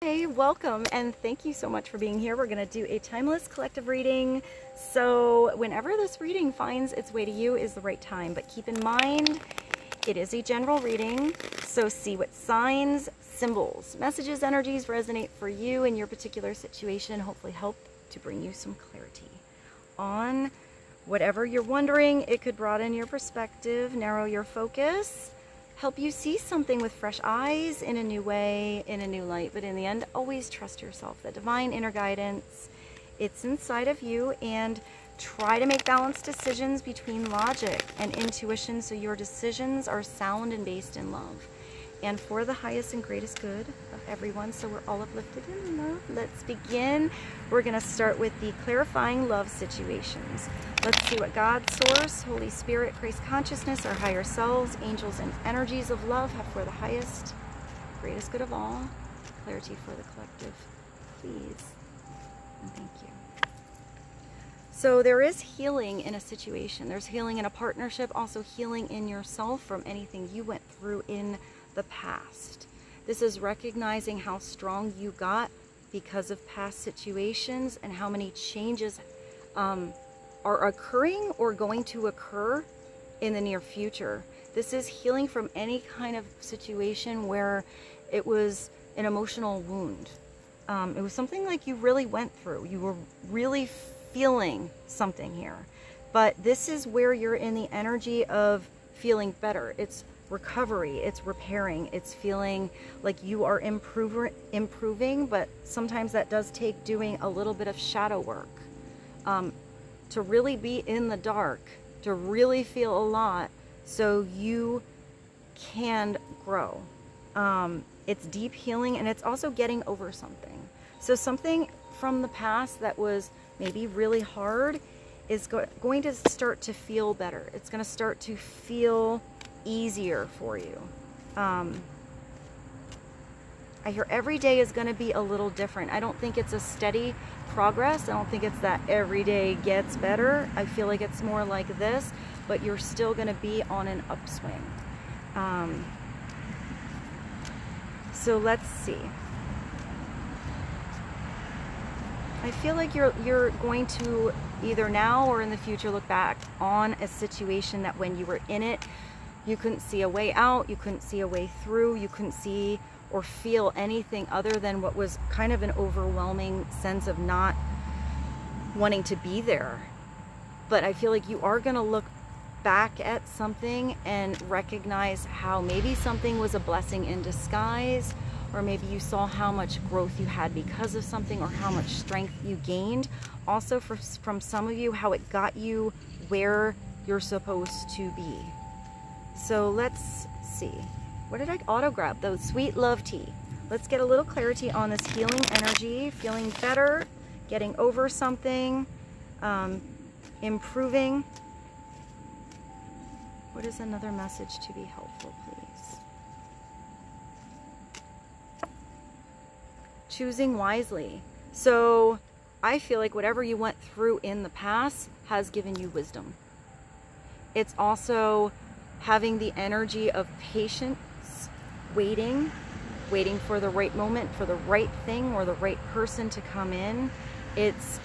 Hey, welcome and thank you so much for being here. We're going to do a timeless collective reading. So whenever this reading finds its way to you is the right time, but keep in mind it is a general reading. So see what signs, symbols, messages, energies resonate for you in your particular situation. Hopefully help to bring you some clarity on whatever you're wondering. It could broaden your perspective, narrow your focus, help you see something with fresh eyes in a new way, in a new light. But in the end, always trust yourself. The divine inner guidance, it's inside of you, and try to make balanced decisions between logic and intuition so your decisions are sound and based in love and for the highest and greatest good of everyone. So we're all uplifted in love. Let's begin. We're going to start with the clarifying love situations. Let's see what God, Source, Holy Spirit, Christ consciousness, our higher selves, angels, and energies of love have for the highest, greatest good of all. Clarity for the collective, please. And thank you. So there is healing in a situation. There's healing in a partnership, also healing in yourself from anything you went through in the past. This is recognizing how strong you got because of past situations and how many changes are occurring or going to occur in the near future. This is healing from any kind of situation where it was an emotional wound. It was something like you really went through. You were really feeling something here. But this is where you're in the energy of feeling better. It's recovery, it's repairing, it's feeling like you are improving, but sometimes that does take doing a little bit of shadow work. To really be in the dark, to really feel a lot so you can grow. It's deep healing, and it's also getting over something. So something from the past that was maybe really hard is going to start to feel better. It's going to start to feel easier for you. I hear every day is going to be a little different. I don't think it's a steady progress. I don't think it's that every day gets better. I feel like it's more like this, but you're still going to be on an upswing. So let's see. I feel like you're going to either now or in the future look back on a situation that when you were in it, you couldn't see a way out, you couldn't see a way through, you couldn't see or feel anything other than what was kind of an overwhelming sense of not wanting to be there. But I feel like you are going to look back at something and recognize how maybe something was a blessing in disguise, or maybe you saw how much growth you had because of something, or how much strength you gained. Also from some of you, how it got you where you're supposed to be. So let's see. What did I auto grab? The sweet love tea. Let's get a little clarity on this healing energy, feeling better, getting over something, improving. What is another message to be helpful, please? Choosing wisely. So I feel like whatever you went through in the past has given you wisdom. It's also having the energy of patience, waiting for the right moment, for the right thing or the right person to come in. It's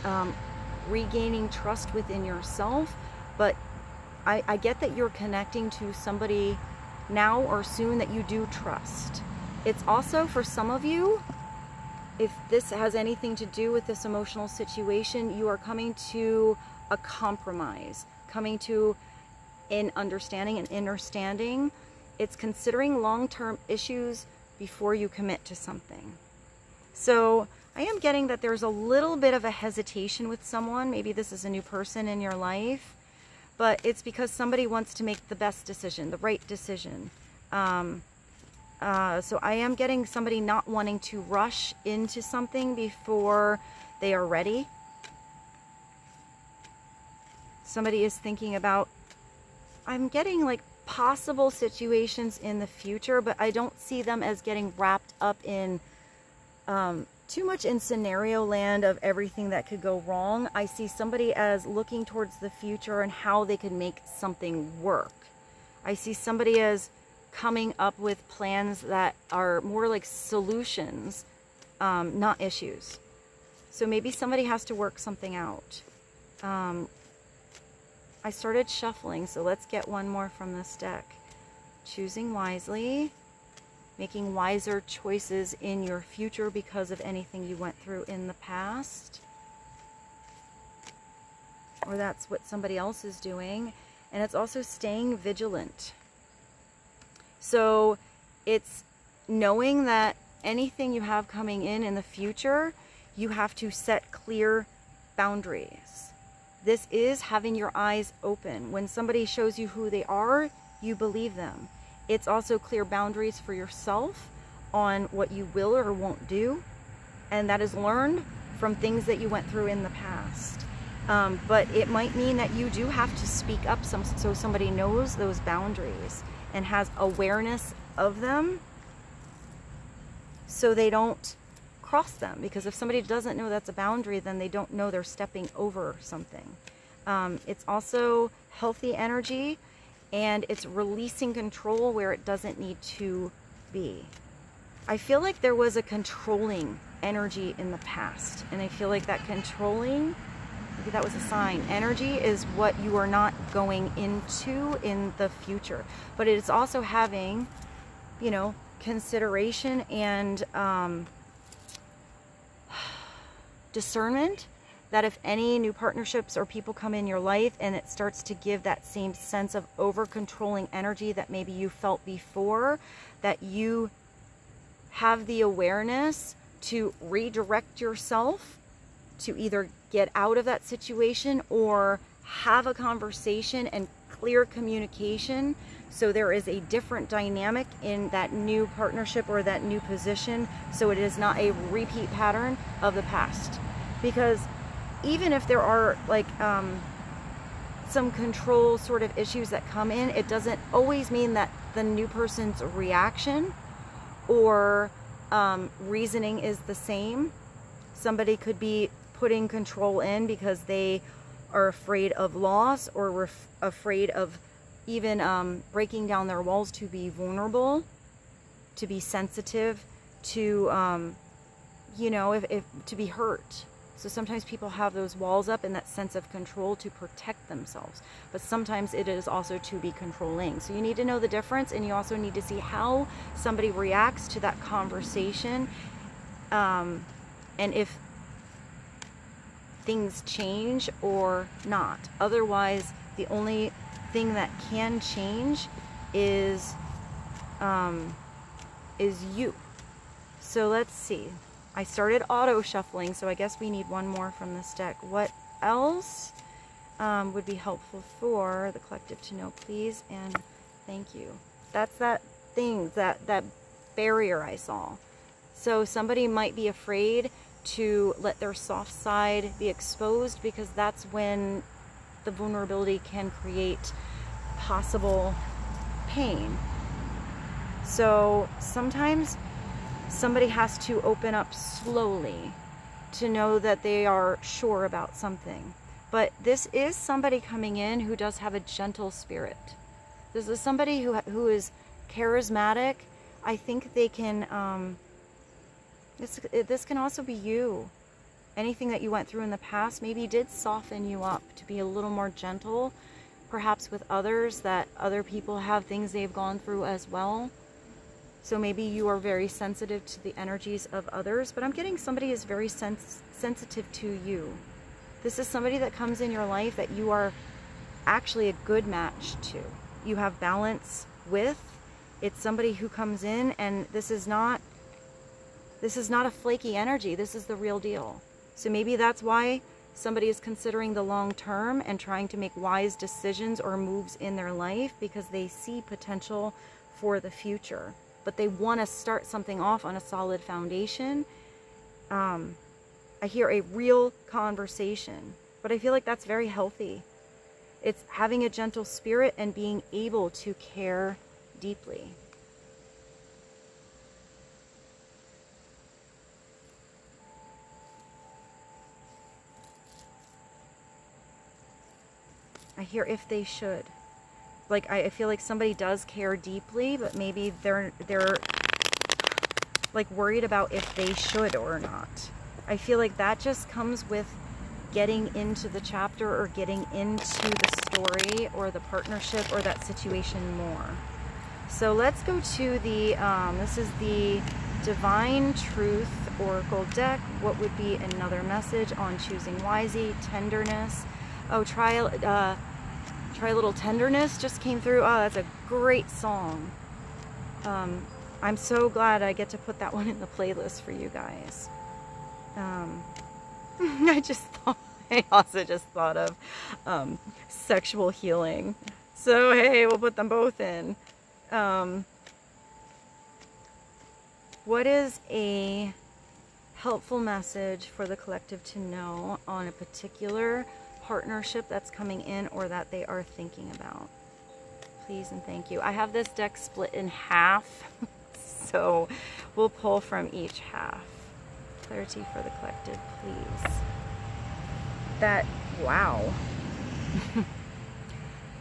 regaining trust within yourself, but I get that you're connecting to somebody now or soon that you do trust. It's also, for some of you, if this has anything to do with this emotional situation, you are coming to a compromise, coming to an understanding and understanding. It's considering long-term issues before you commit to something. So I am getting that there's a little bit of a hesitation with someone. Maybe this is a new person in your life, but it's because somebody wants to make the best decision, the right decision. So I am getting somebody not wanting to rush into something before they are ready. Somebody is thinking about, I'm getting like possible situations in the future, but I don't see them as getting wrapped up in too much in scenario land of everything that could go wrong. I see somebody as looking towards the future and how they could make something work. I see somebody as coming up with plans that are more like solutions not issues. So maybe somebody has to work something out. I started shuffling, so let's get one more from this deck. Choosing wisely, making wiser choices in your future because of anything you went through in the past. Or that's what somebody else is doing. And it's also staying vigilant. So it's knowing that anything you have coming in the future, you have to set clear boundaries. This is having your eyes open. When somebody shows you who they are, you believe them. It's also clear boundaries for yourself on what you will or won't do. And that is learned from things that you went through in the past. But it might mean that you do have to speak up so somebody knows those boundaries and has awareness of them so they don't cross them. Because if somebody doesn't know that's a boundary, then they don't know they're stepping over something. It's also healthy energy, and it's releasing control where it doesn't need to be. I feel like there was a controlling energy in the past, and I feel like that controlling, maybe that was a sign. Energy is what you are not going into in the future. But it is also having, you know, consideration and discernment that if any new partnerships or people come in your life and it starts to give that same sense of over-controlling energy that maybe you felt before, that you have the awareness to redirect yourself to either get out of that situation or have a conversation and clear communication so there is a different dynamic in that new partnership or that new position, so it is not a repeat pattern of the past. Because even if there are like some control sort of issues that come in, it doesn't always mean that the new person's reaction or reasoning is the same. Somebody could be putting control in because they are afraid of loss or afraid of even breaking down their walls to be vulnerable, to be sensitive, to, you know, if to be hurt. So sometimes people have those walls up and that sense of control to protect themselves. But sometimes it is also to be controlling. So you need to know the difference, and you also need to see how somebody reacts to that conversation. And if things change or not. Otherwise, the only thing that can change is you. So let's see. I started auto shuffling, so I guess we need one more from this deck. What else would be helpful for the collective to know, please? And thank you. That's that thing, that barrier I saw. So somebody might be afraid to let their soft side be exposed, because that's when the vulnerability can create possible pain. So sometimes somebody has to open up slowly to know that they are sure about something. But this is somebody coming in who does have a gentle spirit. This is somebody who is charismatic. I think they can, this can also be you. Anything that you went through in the past maybe did soften you up to be a little more gentle, perhaps with others, that other people have things they've gone through as well. So maybe you are very sensitive to the energies of others, but I'm getting somebody is very sensitive to you. This is somebody that comes in your life that you are actually a good match to. You have balance with. It's somebody who comes in, and this is not a flaky energy. This is the real deal. So maybe that's why somebody is considering the long term and trying to make wise decisions or moves in their life, because they see potential for the future. But they want to start something off on a solid foundation. I hear a real conversation, but I feel like that's very healthy. It's having a gentle spirit and being able to care deeply. I hear if they should. Like, I feel like somebody does care deeply, but maybe they're like worried about if they should or not. I feel like that just comes with getting into the chapter or getting into the story or the partnership or that situation more. So let's go to the, this is the Divine Truth Oracle deck. What would be another message on choosing wisely? Tenderness. Oh, try a little tenderness just came through. Oh, that's a great song. I'm so glad I get to put that one in the playlist for you guys. I also just thought of sexual healing. So hey, we'll put them both in. What is a helpful message for the collective to know on a particular partnership that's coming in or that they are thinking about? Please and thank you. I have this deck split in half, so we'll pull from each half. Clarity for the collective, please. Wow.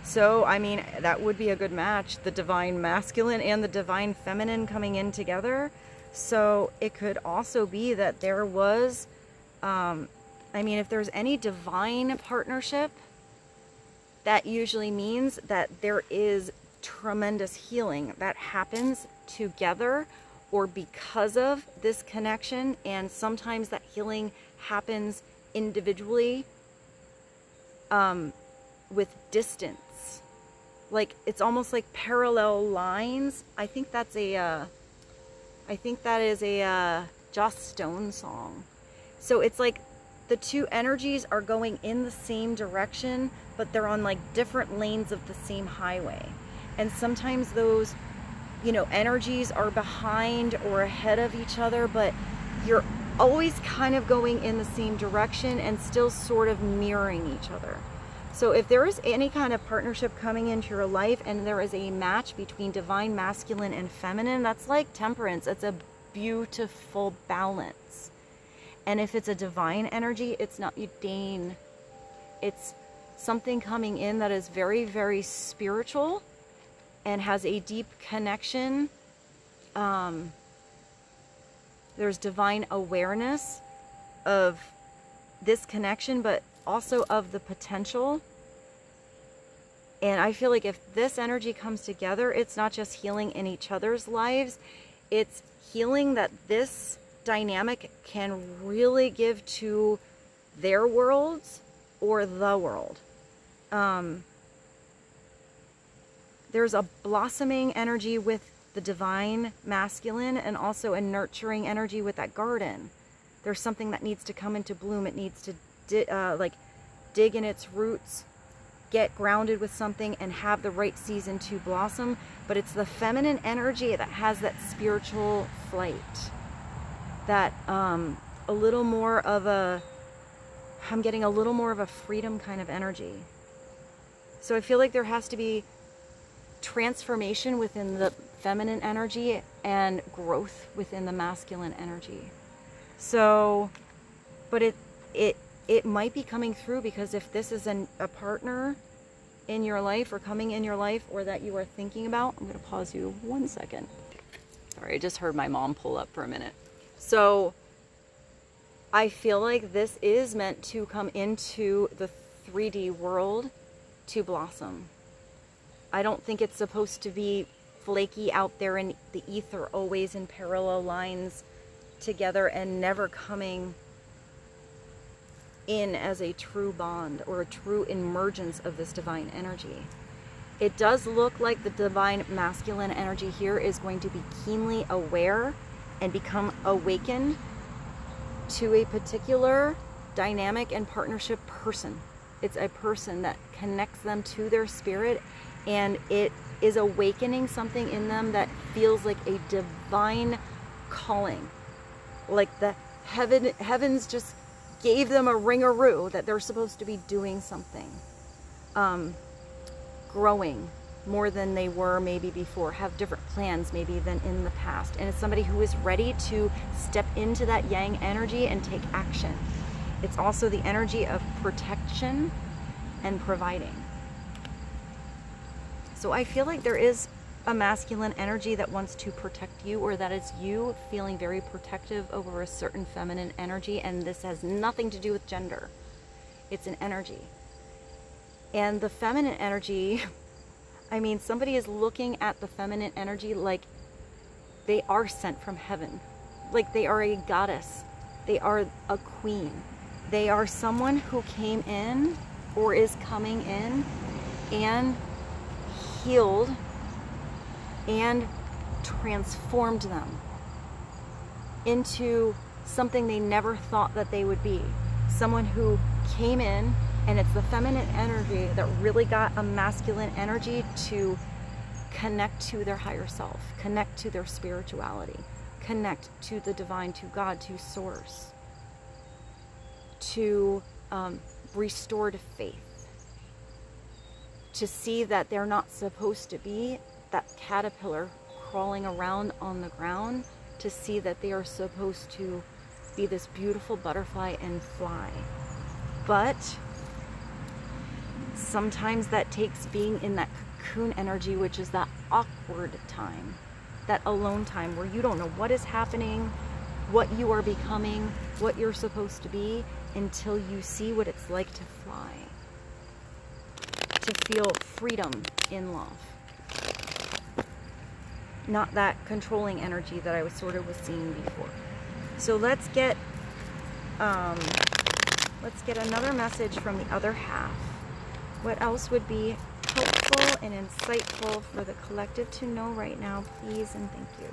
So, I mean, that would be a good match. The divine masculine and the divine feminine coming in together. So it could also be that there was, I mean, if there's any divine partnership, that usually means that there is tremendous healing that happens together or because of this connection. And sometimes that healing happens individually with distance. Like, it's almost like parallel lines. I think that's a, I think that is a Joss Stone song. So it's like the two energies are going in the same direction, but they're on like different lanes of the same highway. And sometimes those, you know, energies are behind or ahead of each other, but you're always kind of going in the same direction and still sort of mirroring each other. So if there is any kind of partnership coming into your life and there is a match between divine masculine and feminine, that's like temperance. It's a beautiful balance. And if it's a divine energy, it's not Udane. It's something coming in that is very, very spiritual and has a deep connection. There's divine awareness of this connection, but also of the potential. And I feel like if this energy comes together, it's not just healing in each other's lives, it's healing that this dynamic can really give to their worlds or the world. There's a blossoming energy with the divine masculine and also a nurturing energy with that garden. There's something that needs to come into bloom. It needs to dig in its roots, get grounded with something, and have the right season to blossom. But it's the feminine energy that has that spiritual flight, that a little more of a, I'm getting a little more of a freedom kind of energy. So I feel like there has to be transformation within the feminine energy and growth within the masculine energy. So, but it might be coming through, because if this is a partner in your life or coming in your life or that you are thinking about, I'm going to pause you 1 second. Sorry, I just heard my mom pull up for a minute. So I feel like this is meant to come into the 3D world to blossom. I don't think it's supposed to be flaky out there in the ether, always in parallel lines together and never coming in as a true bond or a true emergence of this divine energy. It does look like the divine masculine energy here is going to be keenly aware and become awakened to a particular dynamic and partnership person. It's a person that connects them to their spirit, and it is awakening something in them that feels like a divine calling. Like the heavens just gave them a ring-a-roo that they're supposed to be doing something. Growing more than they were maybe before, have different plans maybe than in the past. And it's somebody who is ready to step into that yang energy and take action. It's also the energy of protection and providing. So I feel like there is a masculine energy that wants to protect you, or that is you feeling very protective over a certain feminine energy. And this has nothing to do with gender. It's an energy. And the feminine energy, I mean, somebody is looking at the feminine energy like they are sent from heaven. Like they are a goddess. They are a queen. They are someone who came in or is coming in and healed and transformed them into something they never thought that they would be. Someone who came in, and it's the feminine energy that really got a masculine energy to connect to their higher self, connect to their spirituality, connect to the divine, to God, to source, to restore to faith, to see that they're not supposed to be that caterpillar crawling around on the ground, to see that they are supposed to be this beautiful butterfly and fly. But sometimes that takes being in that cocoon energy, which is that awkward time, that alone time where you don't know what is happening, what you are becoming, what you're supposed to be, until you see what it's like to fly, to feel freedom in love. Not that controlling energy that I was seeing before. So let's get another message from the other half. What else would be helpful and insightful for the collective to know right now, please and thank you.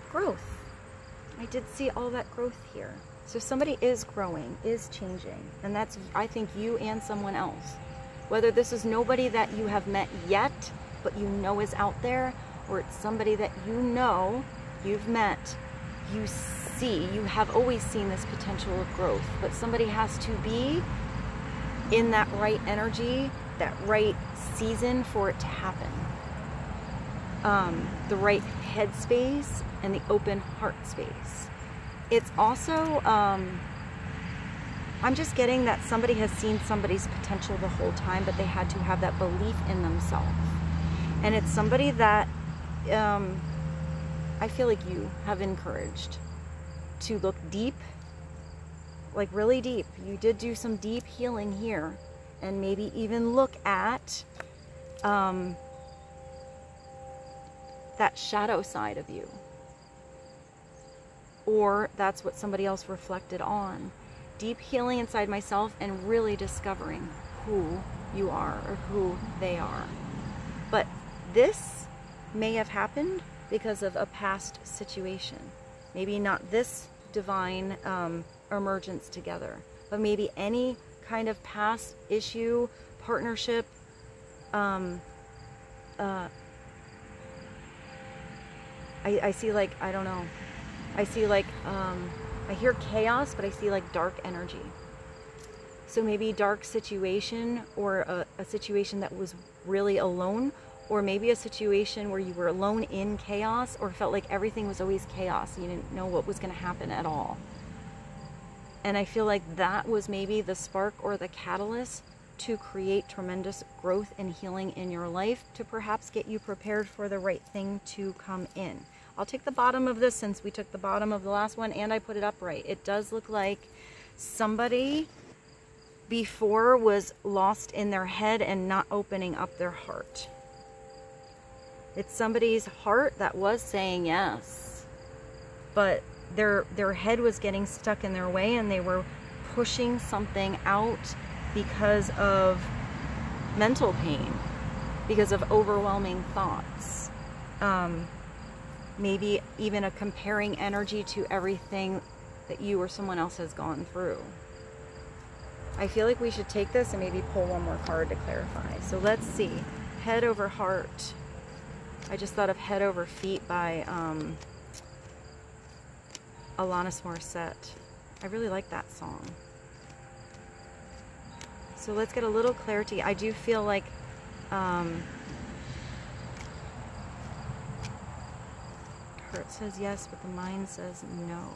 Growth. I did see all that growth here. So somebody is growing, is changing, and that's, I think, you and someone else. Whether this is nobody that you have met yet, but you know is out there, or it's somebody that you know, you've met, you see, you have always seen this potential of growth, but somebody has to be in that right energy, that right season for it to happen. The right headspace and the open heart space. It's also, I'm just getting that somebody has seen somebody's potential the whole time, but they had to have that belief in themselves. And it's somebody that I feel like you have encouraged to look deep, like really deep. You did do some deep healing here, and maybe even look at that shadow side of you. Or that's what somebody else reflected on. Deep healing inside myself and really discovering who you are or who they are. But this may have happened because of a past situation. Maybe not this divine emergence together, but maybe any kind of past issue, partnership, I see, like, I don't know. I see, like, I hear chaos, but I see like dark energy. So maybe dark situation, or a situation that was really alone, or maybe a situation where you were alone in chaos, or felt like everything was always chaos. You didn't know what was going to happen at all. And I feel like that was maybe the spark or the catalyst to create tremendous growth and healing in your life, to perhaps get you prepared for the right thing to come in. I'll take the bottom of this, since we took the bottom of the last one and I put it upright. It does look like somebody before was lost in their head and not opening up their heart. It's somebody's heart that was saying yes, but their head was getting stuck in their way, and they were pushing something out because of mental pain, because of overwhelming thoughts. Maybe even a comparing energy to everything that you or someone else has gone through. I feel like we should take this and maybe pull one more card to clarify. So let's see. Head over heart. I just thought of Head Over Feet by Alanis Morissette. I really like that song. So let's get a little clarity. I do feel like heart says yes, but the mind says no.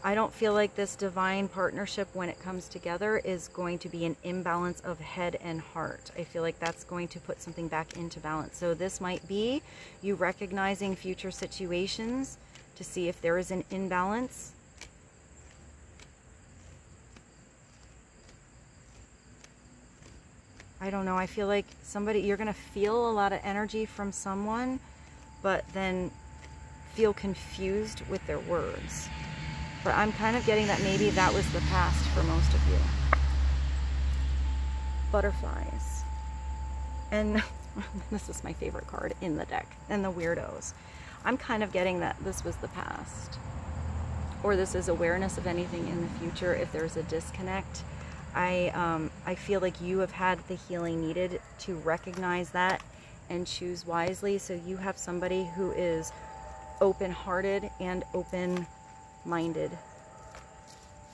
I don't feel like this divine partnership, when it comes together, is going to be an imbalance of head and heart. I feel like that's going to put something back into balance. So this might be you recognizing future situations to see if there is an imbalance. I don't know. I feel like you're going to feel a lot of energy from someone, but then feel confused with their words. But I'm kind of getting that maybe that was the past for most of you. Butterflies. And this is my favorite card in the deck. And the weirdos. I'm kind of getting that this was the past. Or this is awareness of anything in the future if there's a disconnect. I feel like you have had the healing needed to recognize that and choose wisely. So you have somebody who is open-hearted and open-minded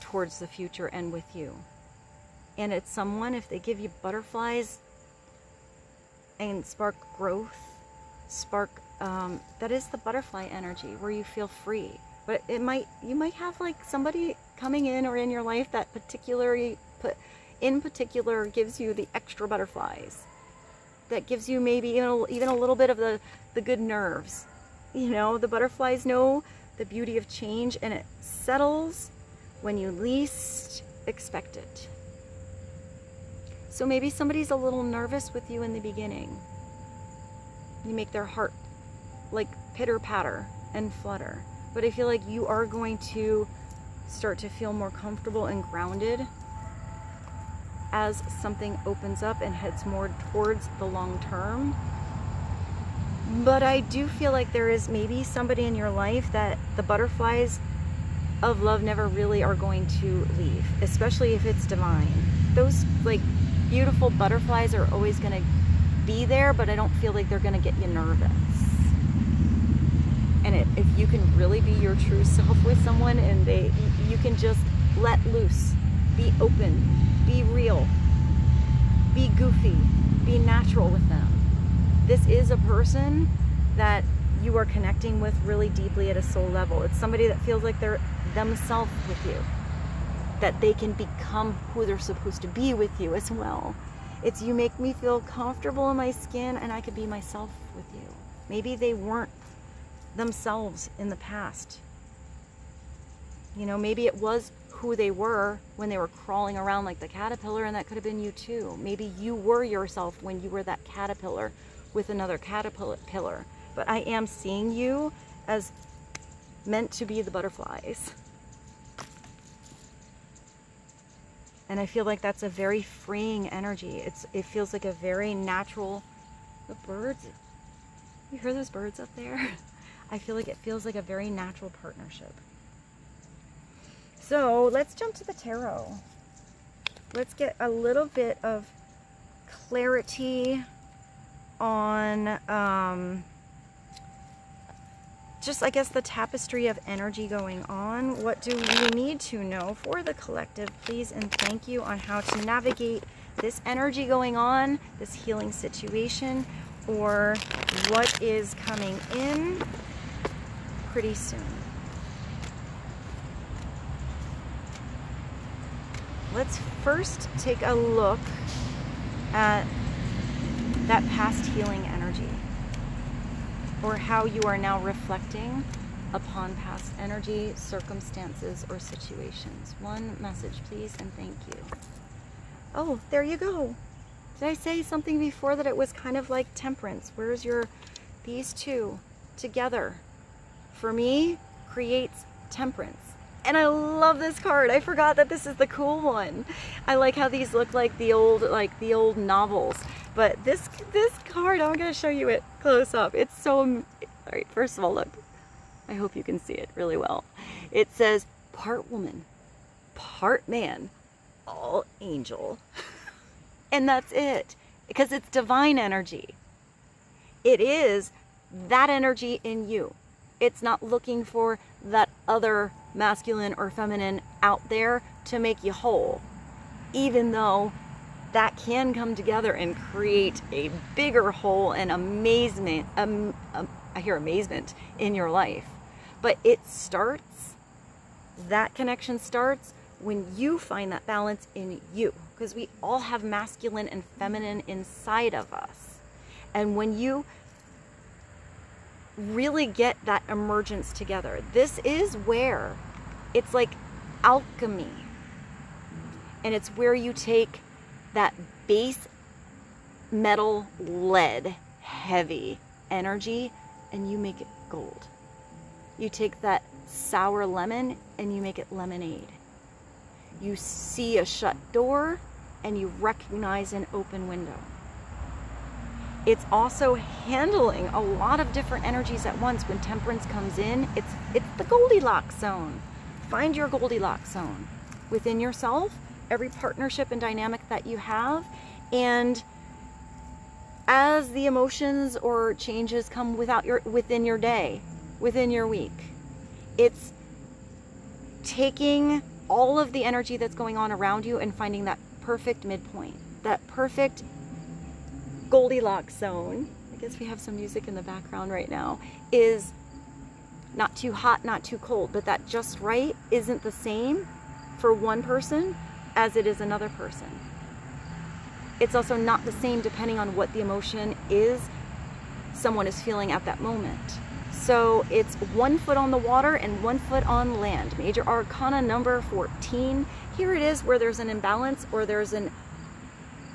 towards the future and with you. And it's someone, if they give you butterflies and spark growth, that is the butterfly energy where you feel free. But you might have like somebody coming in or in your life that in particular gives you the extra butterflies. That gives you maybe even a little bit of the good nerves. You know, the butterflies know the beauty of change, and it settles when you least expect it. So maybe somebody's a little nervous with you in the beginning. You make their heart like pitter-patter and flutter. But I feel like you are going to start to feel more comfortable and grounded as something opens up and heads more towards the long term. But I do feel like there is maybe somebody in your life that the butterflies of love never really are going to leave, especially if it's divine. Those like beautiful butterflies are always going to be there, but I don't feel like they're going to get you nervous. And if you can really be your true self with someone, and you can just let loose, be open, be real, be goofy, be natural with them. This is a person that you are connecting with really deeply at a soul level. It's somebody that feels like they're themselves with you, that they can become who they're supposed to be with you as well. It's you make me feel comfortable in my skin and I could be myself with you. Maybe they weren't themselves in the past. You know, maybe it was who they were when they were crawling around like the caterpillar, and that could have been you too. Maybe you were yourself when you were that caterpillar with another caterpillar. But I am seeing you as meant to be the butterflies. And I feel like that's a very freeing energy. It feels like a very natural, the birds, you hear those birds up there? I feel like it feels like a very natural partnership. So let's jump to the tarot. Let's get a little bit of clarity on just, I guess, the tapestry of energy going on. What do we need to know for the collective, please and thank you, on how to navigate this energy going on, this healing situation, or what is coming in pretty soon. Let's first take a look at that past healing energy, or how you are now reflecting upon past energy, circumstances, or situations. One message, please, and thank you. Oh, there you go. Did I say something before that it was kind of like temperance? Where's these two together, for me, creates temperance. And I love this card. I forgot that this is the cool one. I like how these look like the old novels. But this card, I'm gonna show you it close up. It's so, all right, first of all, look. I hope you can see it really well. It says part woman, part man, all angel. And that's it, because it's divine energy. It is that energy in you. It's not looking for that other masculine or feminine out there to make you whole, even though that can come together and create a bigger whole and amazement. I hear amazement in your life, but it starts That connection starts when you find that balance in you, because we all have masculine and feminine inside of us. And when you really get that emergence together, this is where it's like alchemy. And it's where you take that base metal lead heavy energy and you make it gold. You take that sour lemon and you make it lemonade. You see a shut door and you recognize an open window. It's also handling a lot of different energies at once. When temperance comes in, it's the Goldilocks zone. Find your Goldilocks zone within yourself, every partnership and dynamic that you have. And as the emotions or changes come within your day, within your week, it's taking all of the energy that's going on around you and finding that perfect midpoint, that perfect Goldilocks zone. I guess we have some music in the background right now. Is not too hot, not too cold, but that just right isn't the same for one person as it is another person. It's also not the same depending on what the emotion is someone is feeling at that moment. So it's 1 foot on the water and 1 foot on land. Major Arcana number 14. Here it is where there's an imbalance or there's an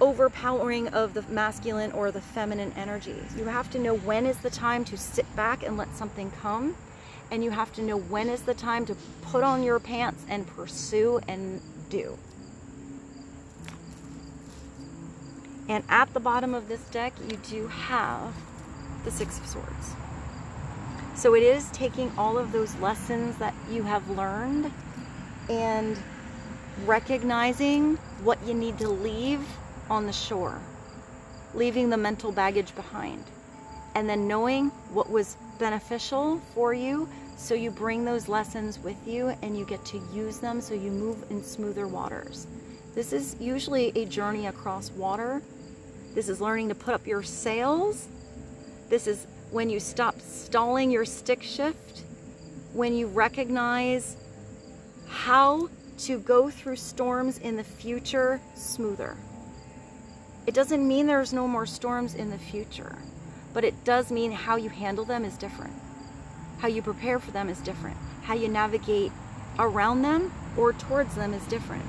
overpowering of the masculine or the feminine energies. You have to know when is the time to sit back and let something come. And you have to know when is the time to put on your pants and pursue and do. And at the bottom of this deck, you do have the Six of Swords. So it is taking all of those lessons that you have learned and recognizing what you need to leave on the shore, leaving the mental baggage behind, and then knowing what was beneficial for you, so you bring those lessons with you and you get to use them so you move in smoother waters. This is usually a journey across water. This is learning to put up your sails. This is when you stop stalling your stick shift, when you recognize how to go through storms in the future smoother. It doesn't mean there's no more storms in the future, but it does mean how you handle them is different. How you prepare for them is different. How you navigate around them or towards them is different.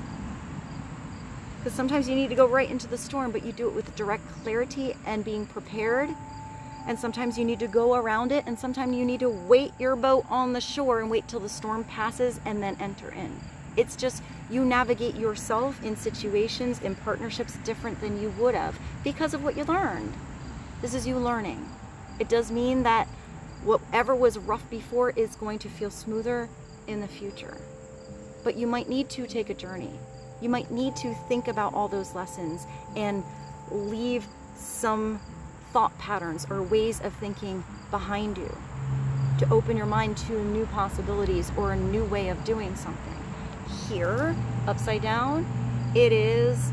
Because sometimes you need to go right into the storm, but you do it with direct clarity and being prepared. And sometimes you need to go around it, and sometimes you need to wait your boat on the shore and wait till the storm passes and then enter in. It's just you navigate yourself in situations, in partnerships different than you would have because of what you learned. This is you learning. It does mean that whatever was rough before is going to feel smoother in the future. But you might need to take a journey. You might need to think about all those lessons and leave some thought patterns or ways of thinking behind you to open your mind to new possibilities or a new way of doing something. Here, upside down, it is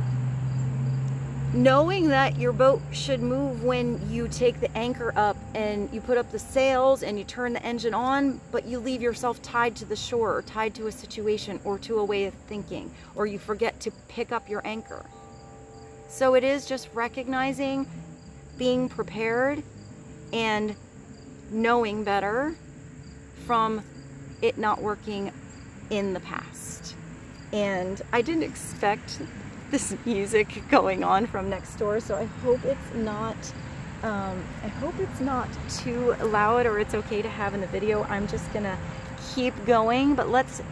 knowing that your boat should move when you take the anchor up and you put up the sails and you turn the engine on, but you leave yourself tied to the shore or tied to a situation or to a way of thinking, or you forget to pick up your anchor. So it is just recognizing, being prepared, and knowing better from it not working in the past. And I didn't expect this music going on from next door, so I hope it's not too loud, or it's okay to have in the video. I'm just gonna keep going, but let's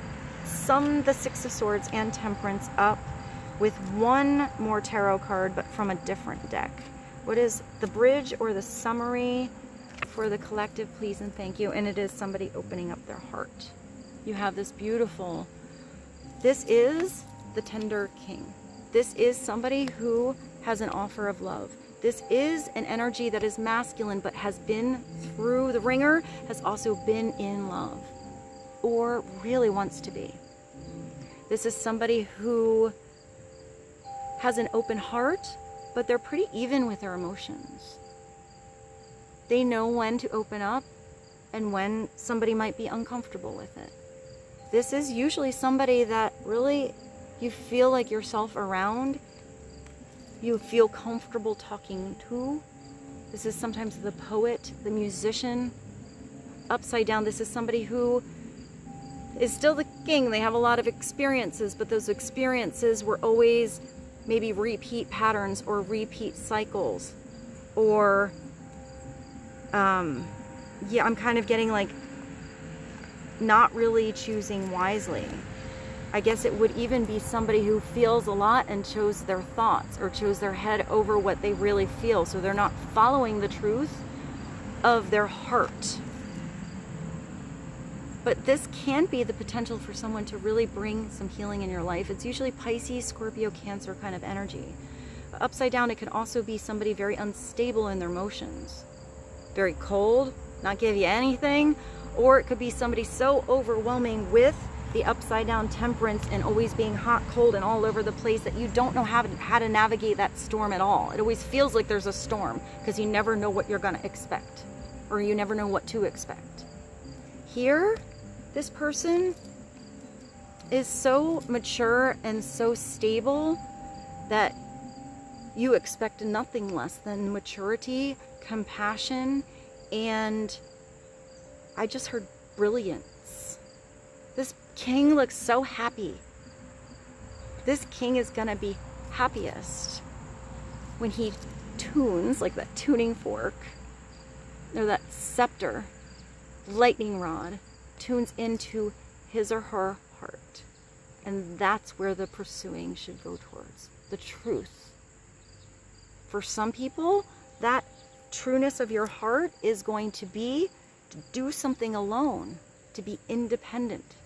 sum the Six of Swords and Temperance up with one more tarot card, but from a different deck. What is the bridge or the summary for the collective, please and thank you? And it is somebody opening up their heart. You have this beautiful, this is the Tender King. This is somebody who has an offer of love. This is an energy that is masculine, but has been through the ringer, has also been in love, or really wants to be. This is somebody who has an open heart, but they're pretty even with their emotions. They know when to open up and when somebody might be uncomfortable with it. this is usually somebody that really you feel like yourself around, you feel comfortable talking to. This is sometimes the poet, the musician. Upside down, this is somebody who is still the king. They have a lot of experiences, but those experiences were always maybe repeat patterns or repeat cycles. Or, yeah, I'm kind of getting like not really choosing wisely. I guess it would even be somebody who feels a lot and chose their thoughts or chose their head over what they really feel. So they're not following the truth of their heart. But this can be the potential for someone to really bring some healing in your life. It's usually Pisces, Scorpio, Cancer kind of energy. Upside down, it can also be somebody very unstable in their emotions. Very cold, not give you anything. Or it could be somebody so overwhelming with the upside down Temperance and always being hot, cold, and all over the place that you don't know how to navigate that storm at all. It always feels like there's a storm because you never know what you're going to expect, or you never know what to expect. Here, this person is so mature and so stable that you expect nothing less than maturity, compassion, and I just heard brilliance. This king looks so happy. This king is gonna be happiest when he tunes, like that tuning fork, or that scepter, lightning rod, tunes into his or her heart. And that's where the pursuing should go towards, the truth. For some people, that trueness of your heart is going to be to do something alone, to be independent,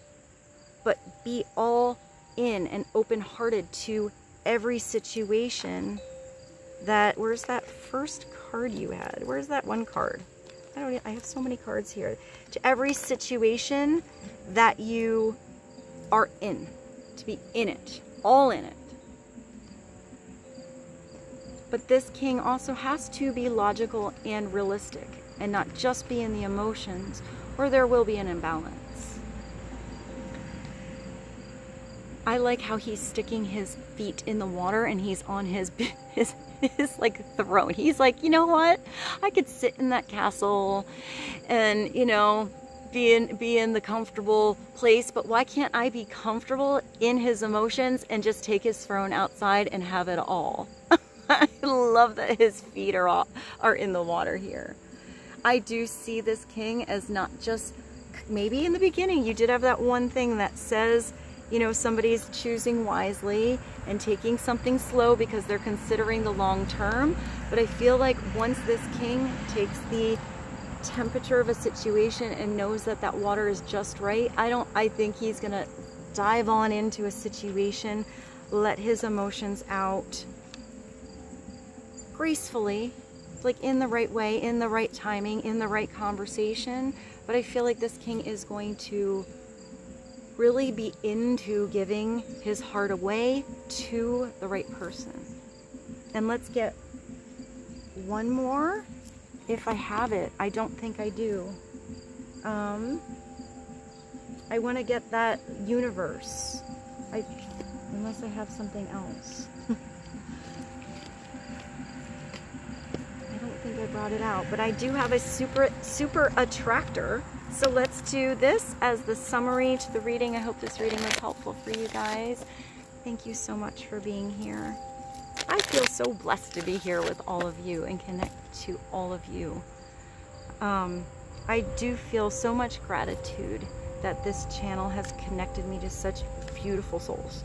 but be all in and open-hearted to every situation that, where's that first card you had? Where's that one card? I have so many cards here. To every situation that you are in, to be in it, all in it. But this king also has to be logical and realistic and not just be in the emotions, or there will be an imbalance. I like how he's sticking his feet in the water and he's on his like throne. He's like, you know what? I could sit in that castle and, you know, be in the comfortable place, but why can't I be comfortable in his emotions and just take his throne outside and have it all? I love that his feet are in the water here. I do see this king as not just, maybe in the beginning you did have that one thing that says, you know, somebody's choosing wisely and taking something slow because they're considering the long term. But I feel like once this king takes the temperature of a situation and knows that that water is just right, I think he's gonna dive on into a situation, let his emotions out gracefully, like in the right way, in the right timing, in the right conversation. But I feel like this king is going to really be into giving his heart away to the right person. And let's get one more, if I have it. I don't think I do. I want to get that universe, unless I have something else. I don't think I brought it out, but I do have a super attractor. So let's do this as the summary to the reading. I hope this reading was helpful for you guys. Thank you so much for being here. I feel so blessed to be here with all of you and connect to all of you. I do feel so much gratitude that this channel has connected me to such beautiful souls.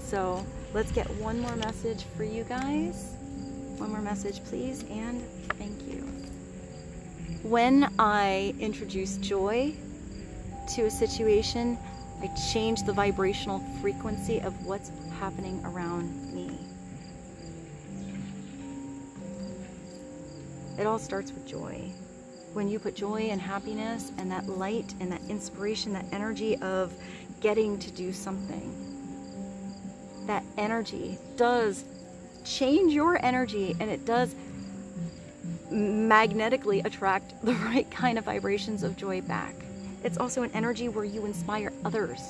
So let's get one more message for you guys. One more message, please, and thank you. When I introduce joy to a situation, I change the vibrational frequency of what's happening around me. It all starts with joy. When you put joy and happiness and that light and that inspiration, that energy of getting to do something, that energy does change your energy, and it does magnetically attract the right kind of vibrations of joy back. It's also an energy where you inspire others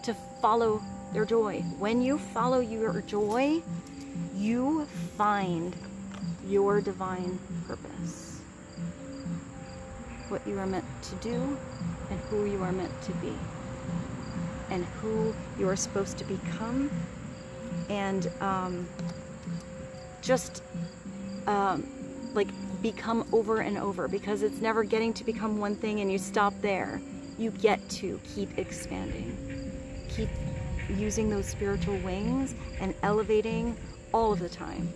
to follow their joy. When you follow your joy, you find your divine purpose. What you are meant to do and who you are meant to be. And who you are supposed to become. And like become over and over, because it's never getting to become one thing and you stop there. You get to keep expanding. Keep using those spiritual wings and elevating all of the time.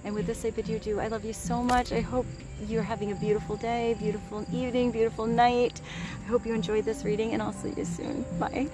And with this I bid you adieu. I love you so much. I hope you're having a beautiful day, beautiful evening, beautiful night. I hope you enjoyed this reading, and I'll see you soon. Bye.